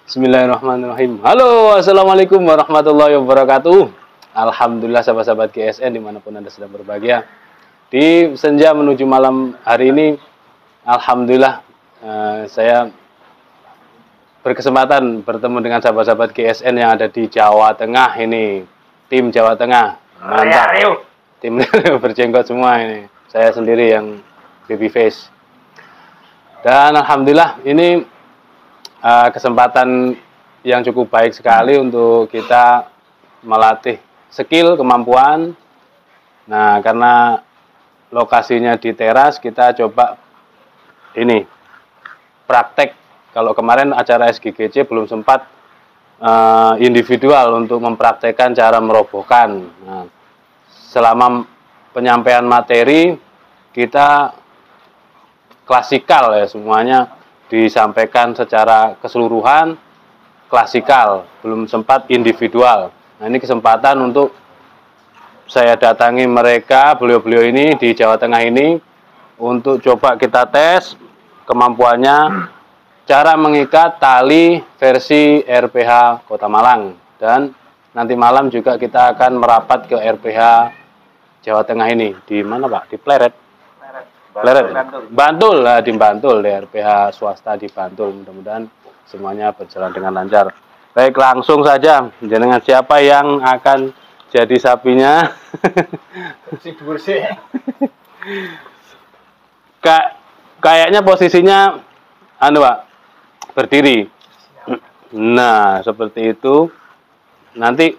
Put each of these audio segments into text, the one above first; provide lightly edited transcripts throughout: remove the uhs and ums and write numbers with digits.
Bismillahirrahmanirrahim. Halo, assalamualaikum warahmatullahi wabarakatuh. Alhamdulillah sahabat-sahabat GSN dimanapun Anda sedang berbahagia. Di senja menuju malam hari ini, alhamdulillah saya berkesempatan bertemu dengan sahabat-sahabat GSN yang ada di Jawa Tengah ini. Tim Jawa Tengah, mantap. Tim berjenggot semua ini. Saya sendiri yang baby face. Dan alhamdulillah ini kesempatan yang cukup baik sekali untuk kita melatih skill, kemampuan. Nah, karena lokasinya di teras, kita coba ini praktek. Kalau kemarin acara SGGC belum sempat individual untuk mempraktekkan cara merobohkan. Nah, selama penyampaian materi kita klasikal ya, semuanya disampaikan secara keseluruhan klasikal, belum sempat individual. Nah, ini kesempatan untuk saya datangi mereka, beliau-beliau ini di Jawa Tengah ini, untuk coba kita tes kemampuannya cara mengikat tali versi RPH Kota Malang. Dan nanti malam juga kita akan merapat ke RPH Jawa Tengah ini. Di mana Pak? Di Pleret? Bantul lah, di Bantul, di RPH swasta di Bantul. Mudah-mudahan semuanya berjalan dengan lancar. Baik, langsung saja. Jenengan siapa yang akan jadi sapinya? Kayaknya posisinya anu Pak, berdiri. Nah, seperti itu. Nanti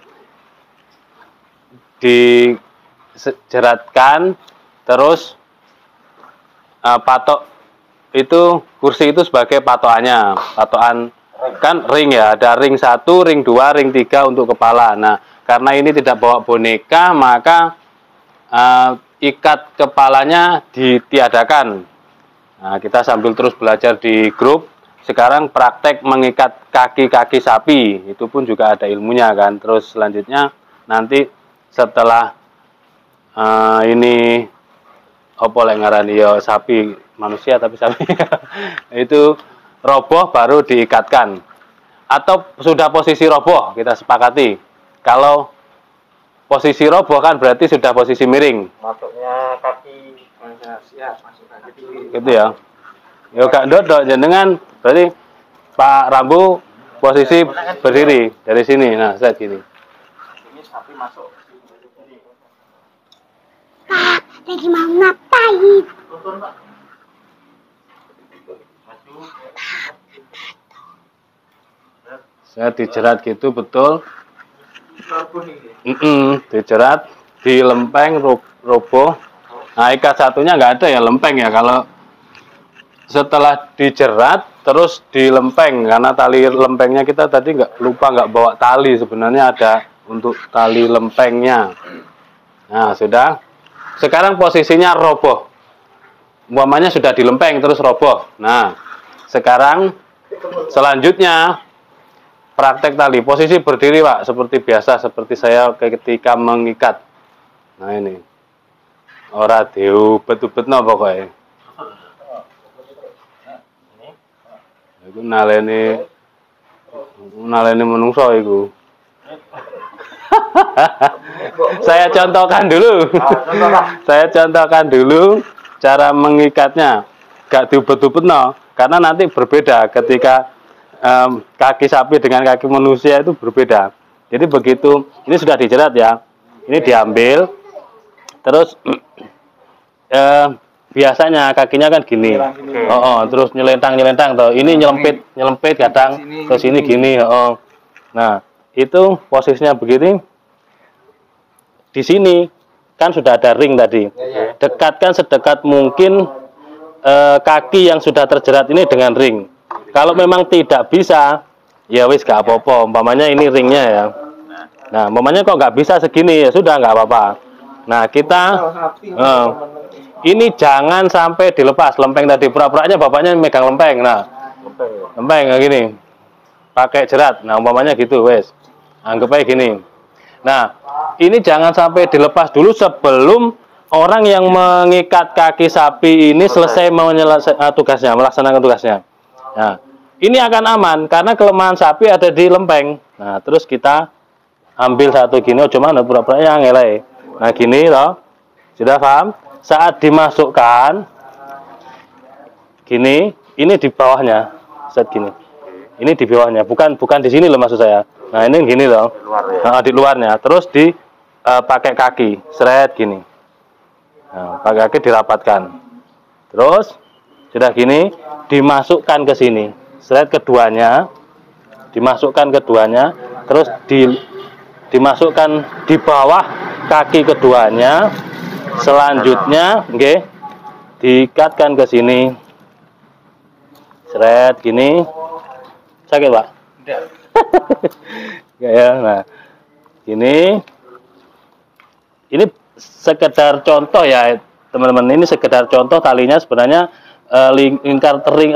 dijeratkan, terus patok itu, kursi itu sebagai patokannya. Patokan kan ring ya, ada ring 1, ring 2, ring 3 untuk kepala. Nah, karena ini tidak bawa boneka, maka ikat kepalanya ditiadakan. Nah, kita sambil terus belajar di grup. Sekarang praktek mengikat kaki-kaki sapi, itu pun juga ada ilmunya kan. Terus selanjutnya nanti setelah ini opo lek ngarani ya sapi, manusia tapi sapi itu roboh baru diikatkan, atau sudah posisi roboh kita sepakati. Kalau posisi roboh kan berarti sudah posisi miring, masuknya kaki siap masuk kaki gitu ya. Ya gak ndodok jenengan, berarti Pak Rambu posisi berdiri dari sini. Nah, saya gini. Ini sapi masuk. Pak, lagi mau ngapain? Saya dijerat gitu, betul. Dijerat, dilempeng, roboh. Nah, ikat satunya nggak ada ya, lempeng ya. Kalau setelah dijerat, terus dilempeng. Karena tali lempengnya kita tadi lupa nggak bawa tali. Sebenarnya ada untuk tali lempengnya. Nah, sudah. Sekarang posisinya roboh. Umpamanya sudah dilempeng terus roboh. Nah, sekarang selanjutnya praktek tali. Posisi berdiri Pak, seperti biasa, seperti saya ketika mengikat. Nah ini. Ora diubet-ubetno pokoknya. Iku naleni menungso iku. Saya contohkan dulu. Saya contohkan dulu cara mengikatnya. Gak diubet-ubet no, karena nanti berbeda ketika kaki sapi dengan kaki manusia itu berbeda. Jadi begitu, ini sudah dijerat ya. Ini diambil, terus biasanya kakinya kan gini. Terus nyelentang toh. Ini nyelempit kadang, terus ini gini. Nah, itu posisinya begini. Di sini kan sudah ada ring tadi. Dekatkan sedekat mungkin kaki yang sudah terjerat ini dengan ring. Kalau memang tidak bisa, ya wis gak apa-apa. Umpamanya ini ringnya ya. Nah, umpamanya kok nggak bisa segini, ya sudah nggak apa-apa. Nah, kita ini jangan sampai dilepas lempeng tadi. Pura-puranya bapaknya megang lempeng. Nah, lempeng kayak gini. Pakai jerat. Nah, umpamanya gitu, wes. Anggap aja gini. Nah, ini jangan sampai dilepas dulu sebelum orang yang mengikat kaki sapi ini selesai melaksanakan tugasnya. Nah, ini akan aman karena kelemahan sapi ada di lempeng. Nah, terus kita ambil satu gini, cuma pura-pura yang ngelai. Nah, gini loh. Sudah paham? Saat dimasukkan gini, ini di bawahnya. Set gini. Ini di bawahnya, bukan di sini loh maksud saya. Nah, ini gini loh. Nah, di luarnya. Terus di pakai kaki, seret gini. Nah, pakai kaki dirapatkan. Terus sudah gini, dimasukkan ke sini. Seret keduanya, dimasukkan keduanya, terus dimasukkan di bawah kaki keduanya. Selanjutnya, oke, diikatkan ke sini. Seret gini. Sakit, Pak? Tidak. Ya, nah. Ini sekedar contoh ya, teman-teman. Ini sekedar contoh talinya sebenarnya lingkar tering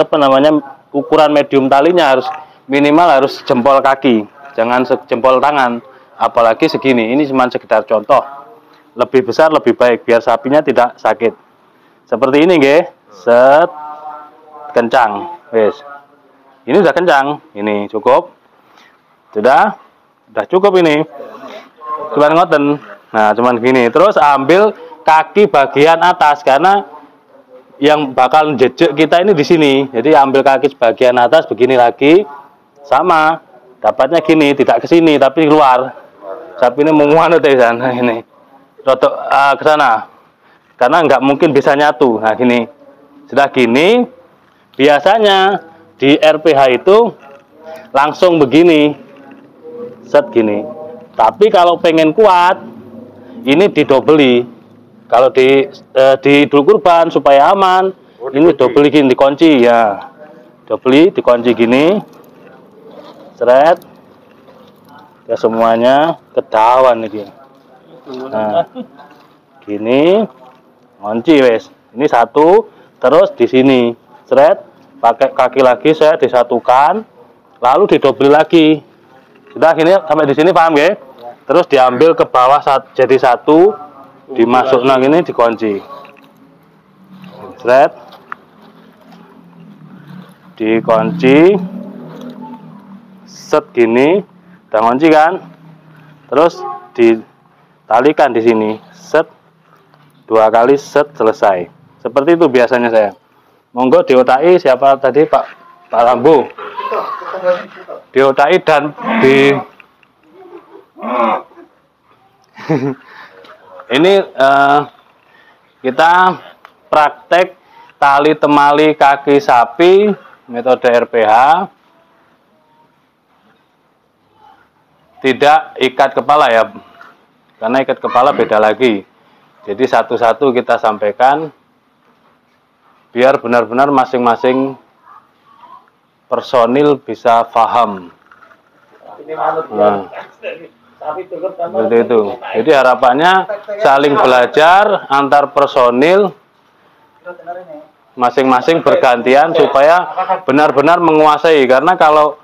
ukuran medium talinya harus minimal harus jempol kaki, jangan jempol tangan, apalagi segini. Ini cuma sekedar contoh. Lebih besar lebih baik biar sapinya tidak sakit. Seperti ini, nggih. Set kencang. Wes. Ini udah kencang. Ini cukup. Sudah cukup ini. Cuman ngoten. Nah, cuman gini. Terus ambil kaki bagian atas karena yang bakal jejek kita ini di sini. Jadi ambil kaki bagian atas begini lagi. Sama. Dapatnya gini, tidak ke sini tapi keluar. Sapi ini menguanut di sana ini. Rotok ke sana. Karena nggak mungkin bisa nyatu. Nah, gini. Sudah gini, biasanya di RPH itu langsung begini. Set gini. Tapi kalau pengen kuat, ini didobeli. Kalau di Idul Kurban supaya aman, ini dobeli gini, dikunci ya. Dobeli, dikunci gini. Seret. Ya semuanya kedawan ini. Nah, gini. Kunci wes. Ini satu, terus di sini. Seret, pakai kaki lagi saya disatukan, lalu didobeli lagi. Sudah gini sampai di sini paham ya? Terus diambil ke bawah jadi satu, dimasuk gini dikunci. Seret. Dikunci. Set gini, udah kunci kan? Terus ditalikan di sini. Set. 2 kali set selesai. Seperti itu biasanya saya. Monggo diotaki siapa tadi Pak Rambo. Diotaki dan ini kita praktek tali temali kaki sapi metode RPH. Tidak ikat kepala ya. Karena ikat kepala beda lagi. Jadi satu-satu kita sampaikan biar benar-benar masing-masing personil bisa paham. Nah, seperti itu. Jadi harapannya saling belajar antar personil masing-masing bergantian supaya benar-benar menguasai. Karena kalau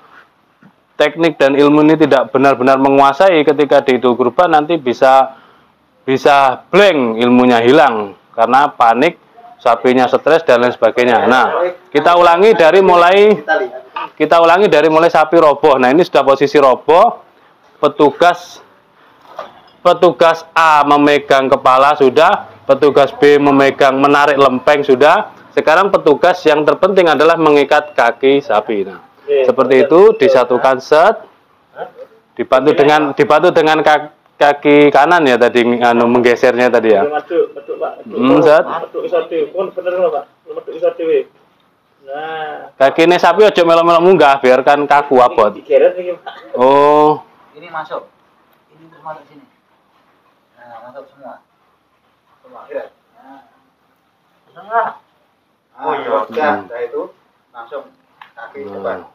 teknik dan ilmu ini tidak benar-benar menguasai ketika di Idul Kurban nanti bisa blank, ilmunya hilang karena panik, sapinya stres dan lain sebagainya. Nah, kita ulangi dari mulai sapi roboh. Nah, ini sudah posisi roboh. Petugas A memegang kepala sudah, petugas B menarik lempeng sudah. Sekarang petugas yang terpenting adalah mengikat kaki sapi. Nah, seperti itu disatukan set, dibantu dengan kaki kanan ya tadi menggesernya tadi ya. Set. Kaki ini sapi ojo melo-melo munggah biarkan kaku abot. Oh. Ini masuk. Ini terus masuk sini. Nah, masuk semua. Semua ya. Nah. Oh iya, nah itu langsung kaki depan.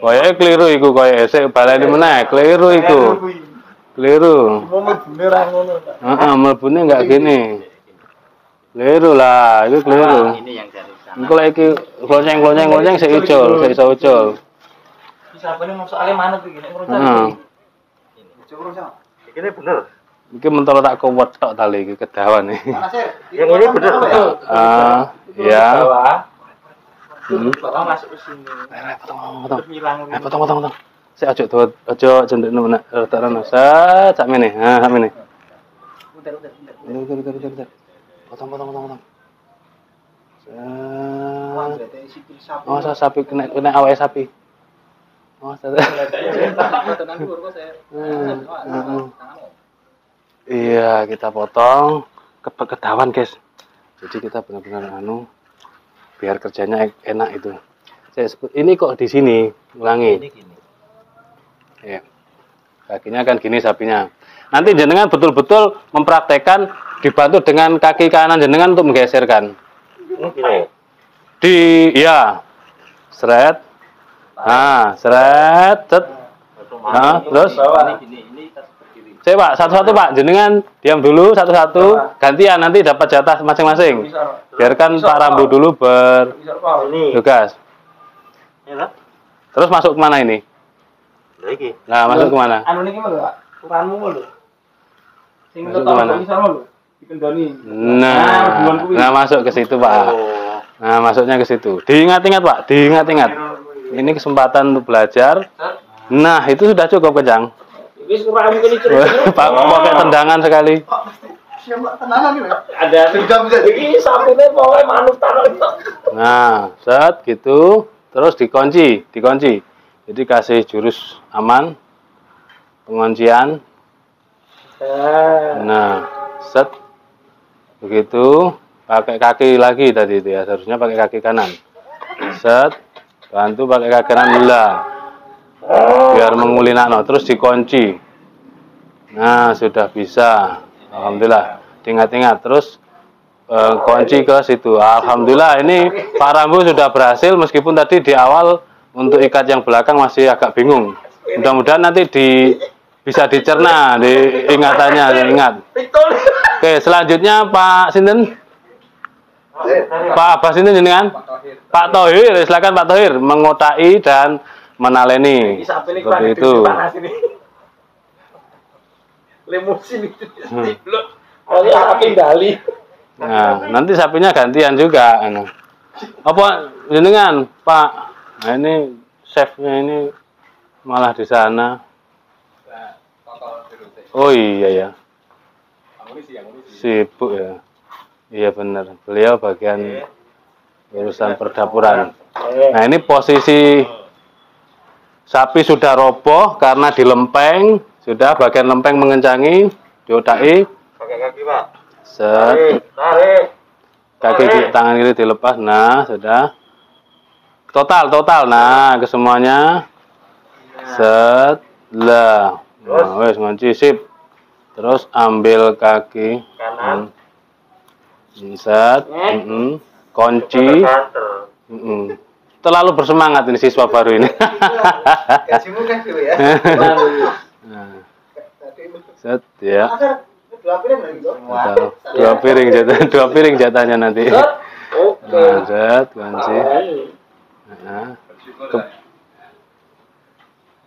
Koyoke keliru iku koyoke sik baleni meneh, keliru iku. Keliru. Mlebune ra ngono, Pak. Heeh, mlebune enggak gini. Keliru lah, itu keliru. Ini yang dari sana. Engko lek iki glonyeng sik icul, sik iso ucul. Bisa bener soalnya mana tuh gini urut Heeh. ini. Coba urut sama. Ini bener. Iki mentolo tak kuwet tok tali iki kedawan iki. Mana sih? Yang ini bener betul. Ya. Potong masuk ke sini. Potong. Hilang. Potong. Saya ojo jendekno nek rada-rada. Sak mene. Ha, sak mene. Udah. Bentar. Potong. Wah, berarti sikil sapi. Oh, sapi kena awake sapi. Oh, Potongan dulu kok saya. Iya, kita potong kedawan, guys. Jadi kita benar-benar biar kerjanya enak itu. Ini kok di sini, ulangi. Ini gini. Ya. Kakinya kan gini sapinya. Nanti jenengan betul-betul mempraktekkan dibantu dengan kaki kanan jenengan untuk menggeserkan. Ya. Seret. Nah, seret. Set. Nah, terus Ini tas berdiri. saya Pak, satu-satu Pak, jenengan diam dulu satu-satu, gantian nanti dapat jatah masing-masing. Biarkan Pak Rambu dulu bertugas. Terus masuk kemana ini? Nah, masuk kemana? Anu niki lho, Pak. Ukuranmu lho. Sing Masuk tetep kemana? bisa lho. Dikendoni. Nah, masuk ke situ Pak. Nah, masuknya ke situ. Diingat-ingat Pak, diingat-ingat. Ini kesempatan untuk belajar. Nah, itu sudah cukup kencang. Wis ukuranmu kene cerita. Pak, pakai tendangan sekali. Siapa tenangan ini? Ada iki sapine pokoke manut taruh itu. Nah, set gitu. Terus dikunci. Jadi kasih jurus aman, penguncian. Nah, set. Begitu. Pakai kaki lagi tadi itu ya. Seharusnya pakai kaki kanan. Set. Bantu pakai kaki kanan lah. Biar mengulinakno. Terus dikunci. Nah, sudah bisa. Alhamdulillah. Ingat-ingat. Terus kunci ke situ. Alhamdulillah ini Pak Rambu sudah berhasil meskipun tadi di awal untuk ikat yang belakang masih agak bingung. Mudah-mudahan nanti bisa dicerna di ingatannya, ingat. Oke, selanjutnya Pak Sinten? Pak Abbas ini jenengan? Pak Thohir, silakan Pak Thohir mengotai dan menaleni. Seperti itu. Limusin itu. Oh ya sapi Bali. Nah, nanti sapinya gantian juga. Apa jenengan, Pak? Nah, ini chefnya ini malah di sana. Oh iya ya. Sibuk ya. Iya benar. Beliau bagian urusan perdapuran. Nah, ini posisi sapi sudah roboh karena dilempeng. Sudah bagian lempeng mengencangi, diodai. Pakai kaki, Pak. Set. Tarik. Kaki tangan kiri dilepas. Nah, sudah. Total. Nah, ke semuanya. Set. Lah. Nah, wes ngunci sip. Terus ambil kaki Kanan. Set. Kunci. Terlalu bersemangat ini siswa baru ini. Gajimu kan dulu ya. Nah. Set ya. Dua piring lagi kok. Dua piring jatahnya nanti. Oke. Nah, set kunci.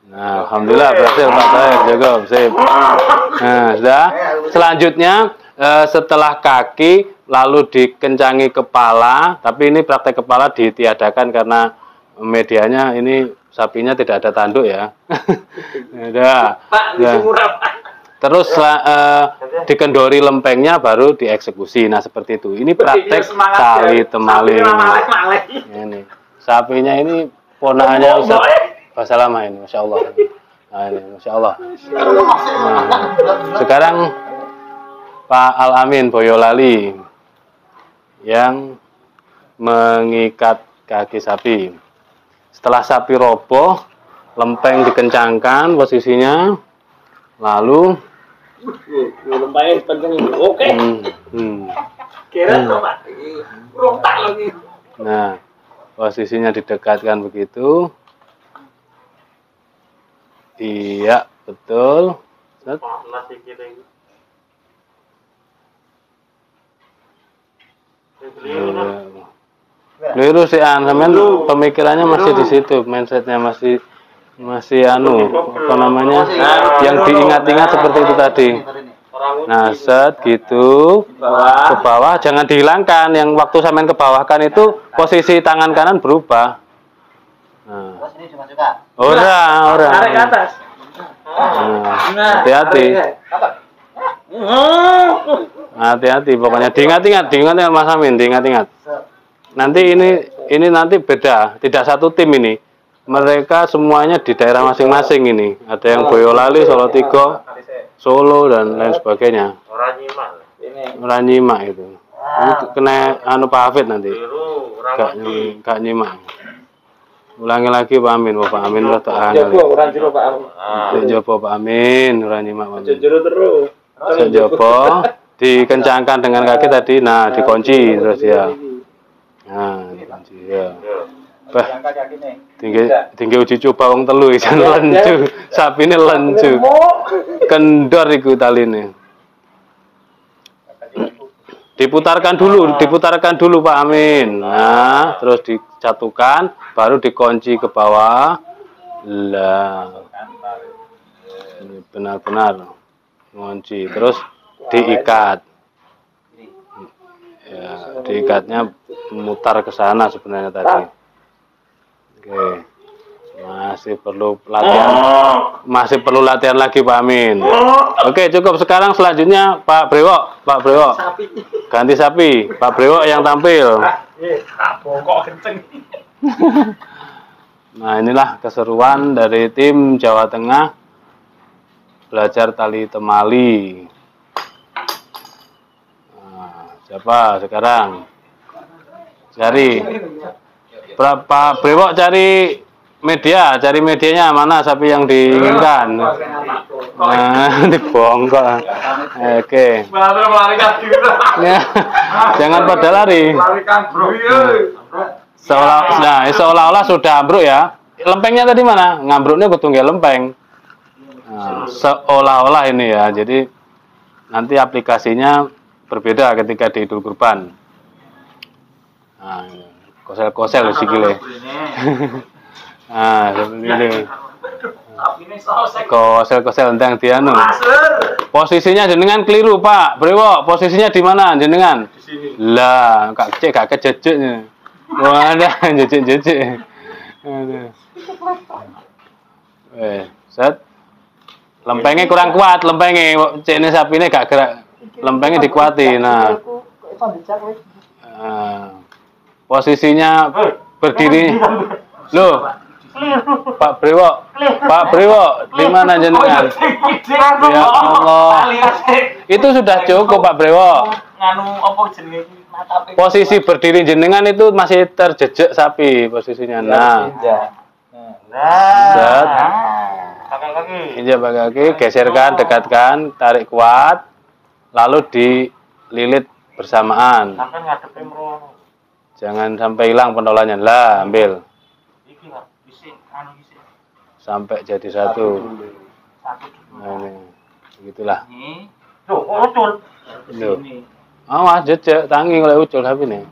Nah, alhamdulillah berhasil Pak Tahir, cukup, sip. Nah, sudah. Selanjutnya setelah kaki lalu dikencangi kepala, tapi ini praktek kepala ditiadakan karena medianya ini sapinya tidak ada tanduk ya. Udah. Pak, Ya. murah, Pak. Terus dikendori lempengnya baru dieksekusi. Nah, seperti itu. Ini praktek tali temali. Ini. Sapinya ini ponakannya Ustaz Basalamah ini, Masya Allah. Nah, ini, Masya Allah. Nah, sekarang Pak Al-Amin Boyolali yang mengikat kaki sapi. Setelah sapi roboh, lempeng dikencangkan posisinya, lalu lempengnya kenceng ini. Oke. Kira tuh, Pak. Rontak lagi. Nah, posisinya didekatkan begitu. Iya, betul. Set. Keliru sih sampean pemikirannya masih di situ, mindsetnya masih apa namanya? Yang diingat-ingat seperti itu tadi. Nah, set gitu. Ke bawah, jangan dihilangkan. Yang waktu sampean ke bawah kan itu posisi tangan kanan berubah. Nah. Oh, sini dimasukkan. Ora. Tarik ke atas. Nah, hati-hati. Hati-hati, pokoknya diingat-ingat Mas Amin, diingat-ingat. Nanti ini nanti beda, tidak satu tim ini. Mereka semuanya di daerah masing-masing ini. Ada yang Boyolali, Solo Tigo, Solo dan lain sebagainya. Orang nyimak itu. Ini kena Pak Hafid nanti. Gak nyimak. Ulangi lagi Pak Amin, Pak Amin udah tak angel. Jopo Pak Amin, ora nyimak Pak Amin. Jero terus. Jopo dikencangkan dengan kaki tadi, nah dikunci terus ya. Nah, dikunci ya. Bah, tinggi uji coba wong telu isan lencu, sapine lencu. Kendor iku taline. Diputarkan dulu Pak Amin. Nah, terus disatukan, baru dikunci ke bawah. Lah. Ini benar-benar kunci, terus diikat. Ya, diikatnya mutar ke sana sebenarnya tadi. Oke. Masih perlu latihan lagi Pak Amin. Oke, cukup. Sekarang selanjutnya Pak Brewok. Ganti sapi. Pak Brewok yang tampil. Nah, inilah keseruan dari tim Jawa Tengah belajar tali temali. Nah, siapa sekarang? Cari. Pak Brewok cari medianya mana sapi yang diinginkan. Nah, dibongkok. Oke. Ya, jangan pada lari. Seolah-olah sudah ambruk ya. Lempengnya tadi mana? Ngambruknya ketunggal lempeng. Nah, seolah-olah ini ya. Jadi nanti aplikasinya berbeda ketika di Idul Kurban. Nah, kosel-kosel sikile. Nah, seperti ini. Kosel-kosel ndang dianu. Posisinya jenengan keliru, Pak Brewok. Posisinya di mana jenengan? Di sini. Lah, gak kejejek. Wah, ada jejek. Set. Lempengnya kurang kuat, lempengnya. Cene sapine gak gerak. Lempengnya dikuati. Nah. Posisinya berdiri. Loh, Pak Brewok, di mana jenengan? Ya Allah, itu sudah cukup Pak Brewok. Posisi berdiri jenengan itu masih terjejak sapi posisinya. Nah, set, injak kaki, geserkan, dekatkan, tarik kuat, lalu dililit bersamaan. Jangan sampai hilang pentolannya. Lah, ambil. Sampai jadi satu. Nah, ini begitulah. Loh. Awas jejak tangi oleh ucul tapi nih.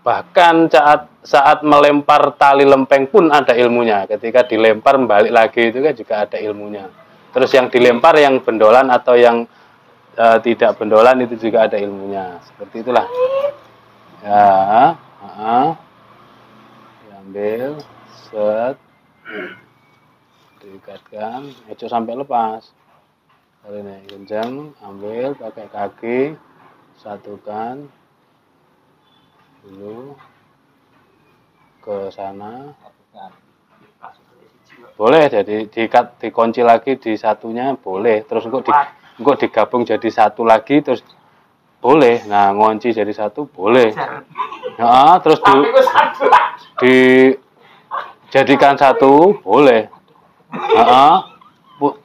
Bahkan saat melempar tali lempeng pun ada ilmunya. Ketika dilempar balik lagi itu kan juga ada ilmunya. Terus yang dilempar yang bendolan atau yang tidak bendolan itu juga ada ilmunya. Seperti itulah. Ya, diambil, set, diikatkan, ecok sampai lepas. Kali ini kencang, ambil pakai kaki, satukan dulu ke sana. Boleh jadi diikat, dikunci lagi di satunya boleh. Terus kok digabung jadi satu lagi terus boleh. Nah, ngunci jadi satu boleh. Nah, terus dijadikan satu boleh.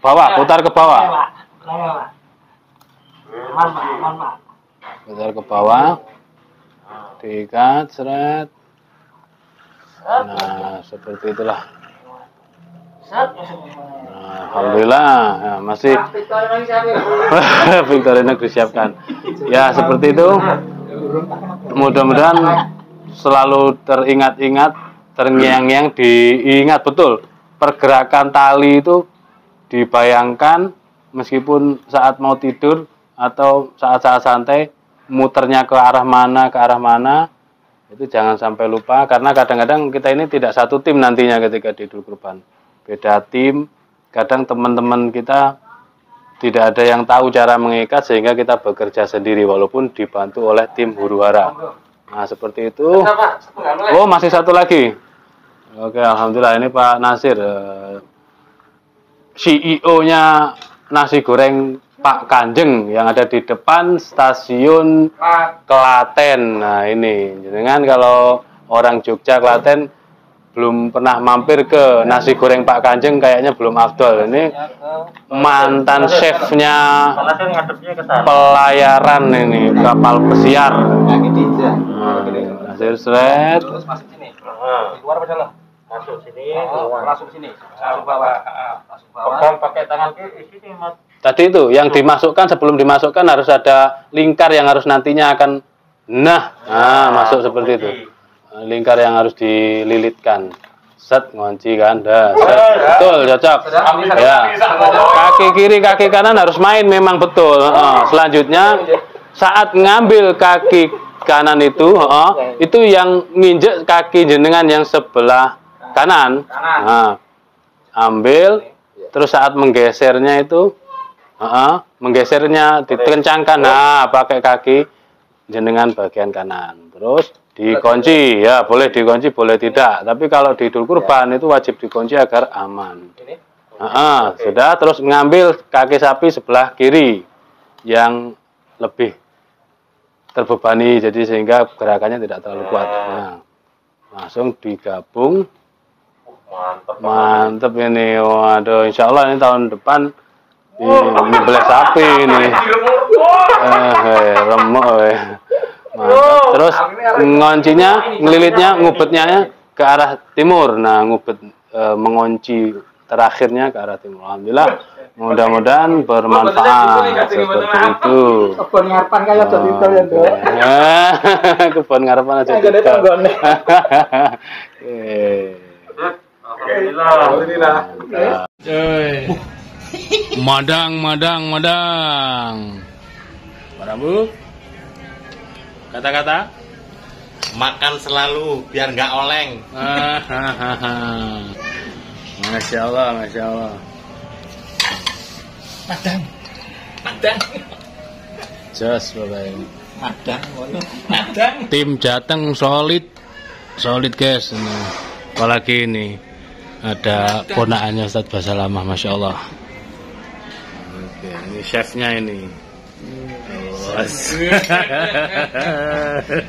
Bawah, putar ke bawah. Putar ke bawah. Diikat, seret. Nah, seperti itulah. Nah, alhamdulillah ya, masih Victoria negeri siapkan. Ya seperti itu. Mudah-mudahan selalu teringat-ingat, terngiang-ngiang, diingat betul. Pergerakan tali itu dibayangkan meskipun saat mau tidur atau saat-saat santai muternya ke arah mana, itu jangan sampai lupa, karena kadang-kadang kita ini tidak satu tim nantinya ketika di Idul Kurban, beda tim. Kadang teman-teman kita tidak ada yang tahu cara mengikat sehingga kita bekerja sendiri walaupun dibantu oleh tim huru hara. Nah seperti itu. Oh masih satu lagi. Oke, alhamdulillah ini Pak Nasir, CEO-nya nasi goreng Pak Kanjeng yang ada di depan stasiun Klaten. Nah ini, dengan kalau orang Jogja Klaten belum pernah mampir ke nasi goreng Pak Kanjeng kayaknya belum afdol. Ini mantan chefnya pelayaran ini kapal pesiar. Nasir Sret. Terus masuk sini. Di luar apa dalam? Masuk sini, Langsung sini. Langsung bawah. Langsung bawah. pegang pakai tangan kiri sini, Mas. Tadi itu yang dimasukkan, sebelum dimasukkan harus ada lingkar yang harus nantinya akan masuk seperti itu. Lingkar yang harus dililitkan. Set ngunci kan. Dah, set. Betul, cocok. Ya. Kaki kiri, kaki kanan harus main memang betul. Selanjutnya saat ngambil kaki kanan itu yang nginjek kaki jenengan yang sebelah kanan. Nah, ambil, terus saat menggesernya itu menggesernya dikencangkan, pakai kaki jenengan bagian kanan, terus dikunci, ya boleh dikunci boleh tidak, tapi kalau di Idul Kurban itu wajib dikunci agar aman. Sudah, terus ngambil kaki sapi sebelah kiri yang lebih terbebani, jadi sehingga gerakannya tidak terlalu kuat. Nah, langsung digabung. Mantep ini, waduh, insya Allah ini tahun depan nyembelih sapi ini. Remuk. Mantap. Terus ngoncinya, ngelilitnya, ngubetnya ke arah timur. Nah, ngubet mengunci terakhirnya ke arah timur. Alhamdulillah, mudah-mudahan bermanfaat seperti itu. Kebun ngarepan kaya jadi itu ya, Dok. Kebun ngarepan aja. Alhamdulillah. Madang. Para Bu, kata-kata makan selalu biar nggak oleng. Masya Allah. Madang. Jos Bapak ini. Madang. Tim Jateng solid guys ini. Apalagi ini ada ponakannya Ustadz Basalamah, Masya Allah. Oke, ini chefnya ini.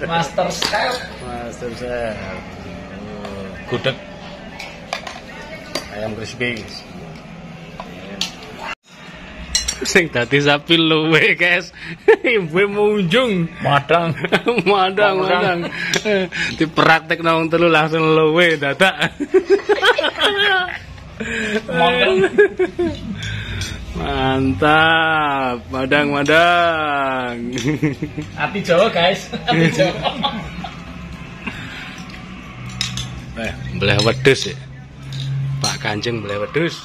Master Chef. Gudeg ayam crispy. Sing dadi sapi luwe, guys. Ibu munjung. Madang. Dipraktek nang telu langsung luwe dadak. Mantap, madang. Hati Jawa, guys. Hati Jawa. Beleh wedhus ya. Pak Kanjeng beleh wedhus.